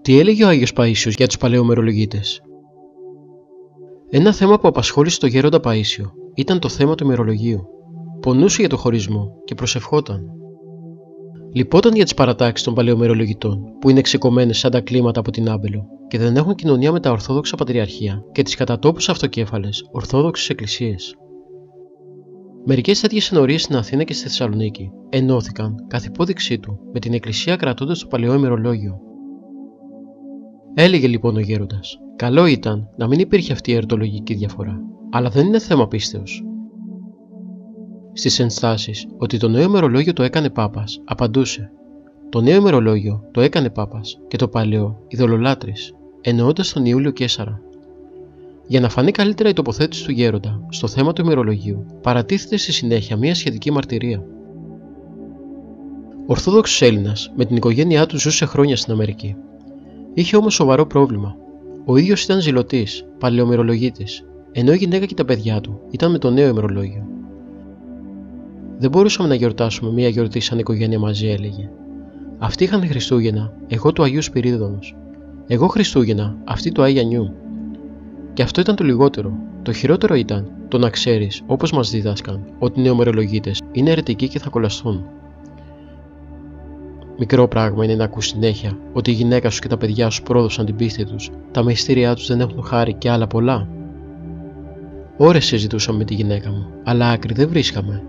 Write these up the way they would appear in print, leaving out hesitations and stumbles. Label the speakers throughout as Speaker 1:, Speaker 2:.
Speaker 1: Τι έλεγε ο Άγιος Παΐσιος για τους παλαιομερολογίτες? Ένα θέμα που απασχόλησε τον γέροντα Παΐσιο ήταν το θέμα του ημερολογίου. Πονούσε για το χωρισμό και προσευχόταν. Λυπόταν για τις παρατάξεις των παλαιομερολογητών που είναι ξεκομμένες σαν τα κλίματα από την άμπελο και δεν έχουν κοινωνία με τα ορθόδοξα πατριαρχία και τις κατά τόπους αυτοκέφαλες ορθόδοξες εκκλησίες. Μερικές τέτοιες ενορίες στην Αθήνα και στη Θεσσαλονίκη ενώθηκαν καθ' υπόδειξή του με την εκκλησία κρατώντας το παλαιό ημερολόγιο. Έλεγε λοιπόν ο γέροντας: καλό ήταν να μην υπήρχε αυτή η ερτολογική διαφορά, αλλά δεν είναι θέμα πίστεως. Στις ενστάσεις ότι το νέο ημερολόγιο το έκανε Πάπας, απαντούσε: το νέο ημερολόγιο το έκανε Πάπας και το παλαιό ειδωλολάτρης, εννοώντας τον Ιούλιο Καίσαρα. Για να φανεί καλύτερα η τοποθέτηση του γέροντα στο θέμα του ημερολογίου, παρατίθεται στη συνέχεια μια σχετική μαρτυρία. Ορθόδοξος Έλληνας, με την οικογένειά του ζούσε χρόνια στην Αμερική. Είχε όμως σοβαρό πρόβλημα. Ο ίδιος ήταν ζηλωτής, παλαιομερολογίτης, ενώ η γυναίκα και τα παιδιά του ήταν με το νέο ημερολόγιο. Δεν μπορούσαμε να γιορτάσουμε μία γιορτή σαν οικογένεια μαζί, έλεγε. Αυτοί είχαν Χριστούγεννα, εγώ του Αγίου Σπυρίδωνος. Εγώ Χριστούγεννα, αυτοί του Άγιου Ανιού. Και αυτό ήταν το λιγότερο. Το χειρότερο ήταν το να ξέρεις, όπως μας δίδασκαν, ότι οι νεομερολογίτες είναι αιρετικοί και θα κολλαστούν. Μικρό πράγμα είναι να ακούς συνέχεια ότι η γυναίκα σου και τα παιδιά σου πρόδωσαν την πίστη τους, τα μυστήριά τους δεν έχουν χάρη και άλλα πολλά. Ώρες συζητούσαμε με τη γυναίκα μου, αλλά άκρη δεν βρίσκαμε.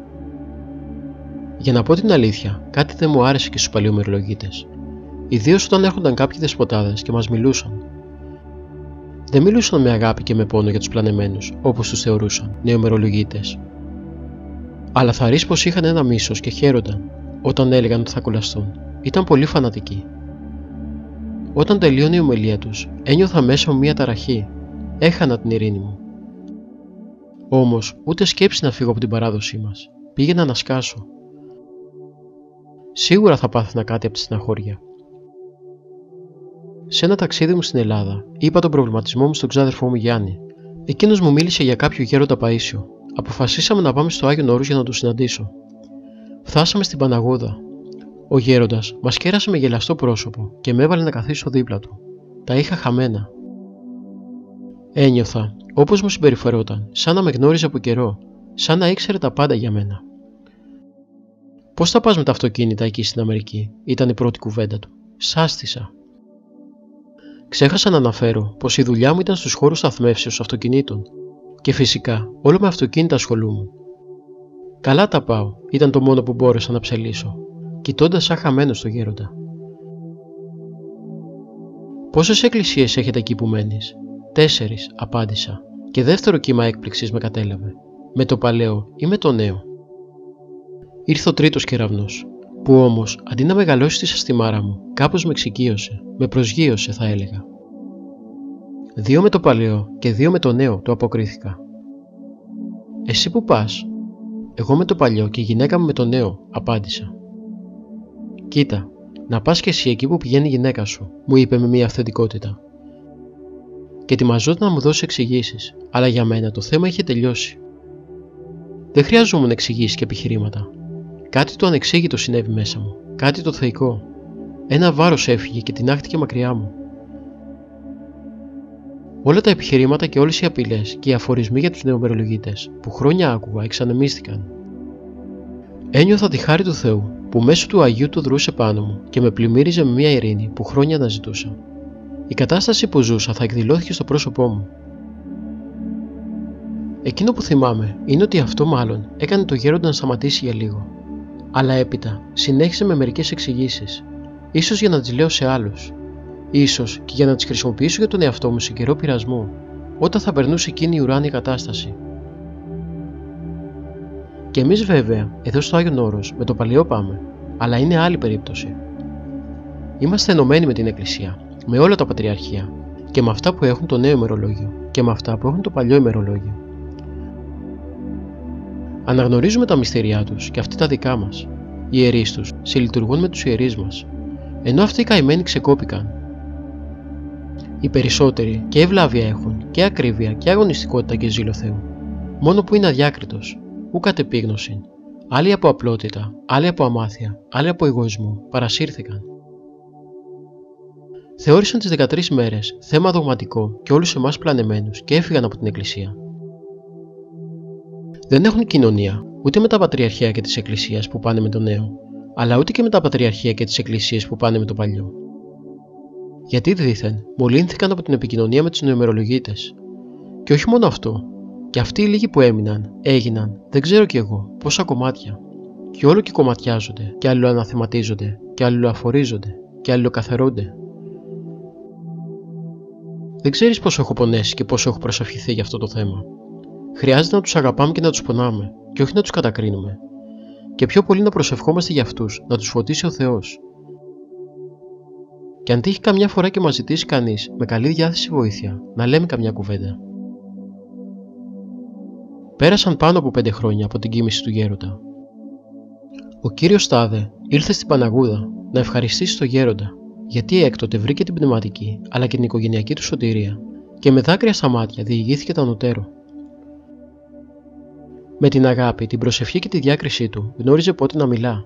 Speaker 1: Για να πω την αλήθεια, κάτι δεν μου άρεσε και στους παλαιομερολογίτες. Ιδίως όταν έρχονταν κάποιοι δεσποτάδες και μας μιλούσαν. Δεν μιλούσαν με αγάπη και με πόνο για τους πλανεμένους, όπως τους θεωρούσαν, νεομερολογίτες. Αλλά θα ρίξει πως είχαν ένα μίσος και χαίρονταν όταν έλεγαν ότι θα κολλαστούν. Ήταν πολύ φανατικοί. Όταν τελείωνε η ομιλία τους, ένιωθα μέσα μου μία ταραχή. Έχανα την ειρήνη μου. Όμως, ούτε σκέψη να φύγω από την παράδοσή μας. Πήγαινα να σκάσω. Σίγουρα θα πάθαινα κάτι από τη στεναχώρια. Σε ένα ταξίδι μου στην Ελλάδα, είπα τον προβληματισμό μου στον ξάδερφό μου Γιάννη. Εκείνος μου μίλησε για κάποιο γέροντα Παΐσιο. Αποφασίσαμε να πάμε στο Άγιον Όρους για να τον συναντήσω. Φτάσαμε στην Παναγούδα. Ο γέροντας μας κέρασε με γελαστό πρόσωπο και με έβαλε να καθίσω δίπλα του. Τα είχα χαμένα. Ένιωθα, όπως μου συμπεριφερόταν, σαν να με γνώριζε από καιρό, σαν να ήξερε τα πάντα για μένα. «Πώς θα πας με τα αυτοκίνητα εκεί στην Αμερική?» ήταν η πρώτη κουβέντα του. Σάστησα. Ξέχασα να αναφέρω πως η δουλειά μου ήταν στους χώρους σταθμεύσεως αυτοκινήτων και φυσικά όλο με αυτοκίνητα ασχολούμουν. «Καλά τα πάω», ήταν το μόνο που μπόρεσα να ψελίσω, κοιτώντας σαν χαμένος το γέροντα. «Πόσες εκκλησίες έχετε εκεί που μένεις?» «4», απάντησα, και δεύτερο κύμα έκπληξης με κατέλαβε. Με το παλαιό ή με το νέο? Ήρθε ο τρίτος κεραυνός, που όμως αντί να μεγαλώσει τη σαστιμάρα μου, κάπως με εξοικείωσε, με προσγείωσε θα έλεγα. «2 με το παλαιό και 2 με το νέο», του αποκρίθηκα. «Εσύ που πας?» «Εγώ με το παλιό και η γυναίκα μου με το νέο», απάντησα. «Κοίτα, να πας και εσύ εκεί που πηγαίνει η γυναίκα σου», μου είπε με μια αυθεντικότητα. Και ετοιμαζόταν να μου δώσει εξηγήσεις, αλλά για μένα το θέμα είχε τελειώσει. Δεν χρειαζόμουν εξηγήσεις και επιχειρήματα. Κάτι το ανεξήγητο συνέβη μέσα μου, κάτι το θεϊκό. Ένα βάρος έφυγε και τινάχτηκε μακριά μου. Όλα τα επιχειρήματα και όλες οι απειλές και οι αφορισμοί για τους νεομερολογίτες που χρόνια άκουγα εξανεμίστηκαν. Ένιωθα τη χάρη του Θεού που μέσω του Αγίου του δρούσε πάνω μου και με πλημμύριζε με μια ειρήνη που χρόνια αναζητούσα. Η κατάσταση που ζούσα θα εκδηλώθηκε στο πρόσωπό μου. Εκείνο που θυμάμαι είναι ότι αυτό μάλλον έκανε το γέροντα να σταματήσει για λίγο. Αλλά έπειτα συνέχισε με μερικές εξηγήσεις, ίσως για να τις λέω σε άλλους, ίσως και για να τις χρησιμοποιήσω για τον εαυτό μου σε καιρό πειρασμού, όταν θα περνούσε εκείνη η ουράνια κατάσταση. Και εμείς βέβαια, εδώ στο Άγιον Όρος, με το παλαιό πάμε, αλλά είναι άλλη περίπτωση. Είμαστε ενωμένοι με την Εκκλησία, με όλα τα πατριαρχία, και με αυτά που έχουν το νέο ημερολόγιο, και με αυτά που έχουν το παλιό ημερολόγιο. Αναγνωρίζουμε τα μυστήριά τους και αυτοί τα δικά μας. Οι ιερείς τους συλλειτουργούν με τους ιερείς μας, ενώ αυτοί οι καημένοι ξεκόπηκαν. Οι περισσότεροι και ευλάβεια έχουν και ακρίβεια και αγωνιστικότητα και ζήλο Θεού, μόνο που είναι αδιάκριτος, ου κατ' επίγνωση. Άλλοι από απλότητα, άλλοι από αμάθεια, άλλοι από εγωισμό παρασύρθηκαν. Θεώρησαν τις 13 μέρες θέμα δογματικό και όλους εμάς πλανεμένους και έφυγαν από την Εκκλησία. Δεν έχουν κοινωνία ούτε με τα πατριαρχία και της Εκκλησίας που πάνε με το νέο, αλλά ούτε και με τα πατριαρχία και τις εκκλησίες που πάνε με το παλιό. Γιατί δήθεν μολύνθηκαν από την επικοινωνία με τους νοημερολογίτες. Και όχι μόνο αυτό, και αυτοί οι λίγοι που έμειναν, έγιναν, δεν ξέρω κι εγώ, πόσα κομμάτια. Και όλο και κομματιάζονται, και αλληλοαναθεματίζονται, και αλληλοαφορίζονται, και αλληλοκαθερώνται. Δεν ξέρεις πόσο έχω πονέσει και πόσο έχω προσευχηθεί για αυτό το θέμα. Χρειάζεται να τους αγαπάμε και να τους πονάμε, και όχι να τους κατακρίνουμε. Και πιο πολύ να προσευχόμαστε για αυτούς, να τους φωτίσει ο Θεός. Και αν τύχει καμιά φορά και μας ζητήσει κανείς με καλή διάθεση βοήθεια, να λέμε καμιά κουβέντα. Πέρασαν πάνω από 5 χρόνια από την κοίμηση του Γέροντα. Ο κύριος Τάδε ήρθε στην Παναγούδα να ευχαριστήσει τον Γέροντα, γιατί έκτοτε βρήκε την πνευματική αλλά και την οικογενειακή του σωτηρία και με δάκρυα στα μάτια διηγήθηκε τα νοτέρω. Με την αγάπη, την προσευχή και τη διάκρισή του γνώριζε πότε να μιλά,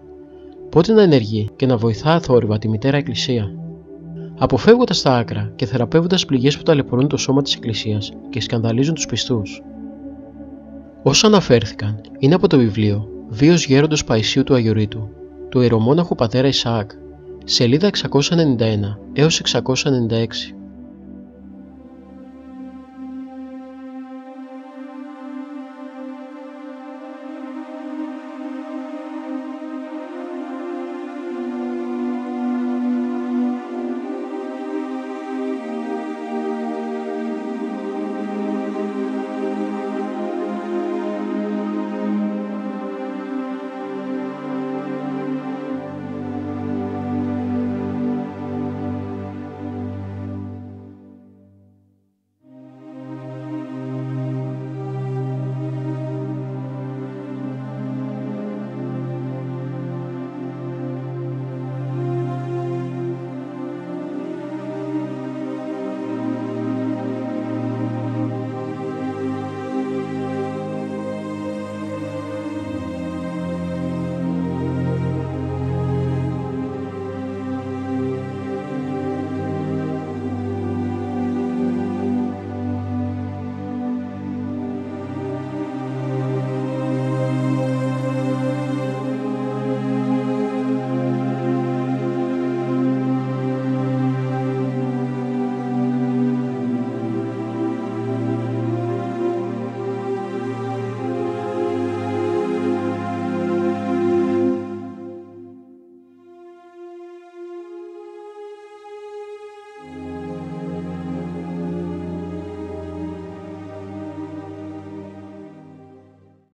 Speaker 1: πότε να ενεργεί και να βοηθά αθόρυβα τη μητέρα Εκκλησία, αποφεύγοντας τα άκρα και θεραπεύοντας πληγές που ταλαιπωρούν το σώμα της Εκκλησίας και σκανδαλίζουν τους πιστούς. Όσα αναφέρθηκαν είναι από το βιβλίο Βίος Γέροντος Παϊσίου του Αγιορείτου, του ιερομόναχου πατέρα Ισαάκ, σελίδα 691 έως 696.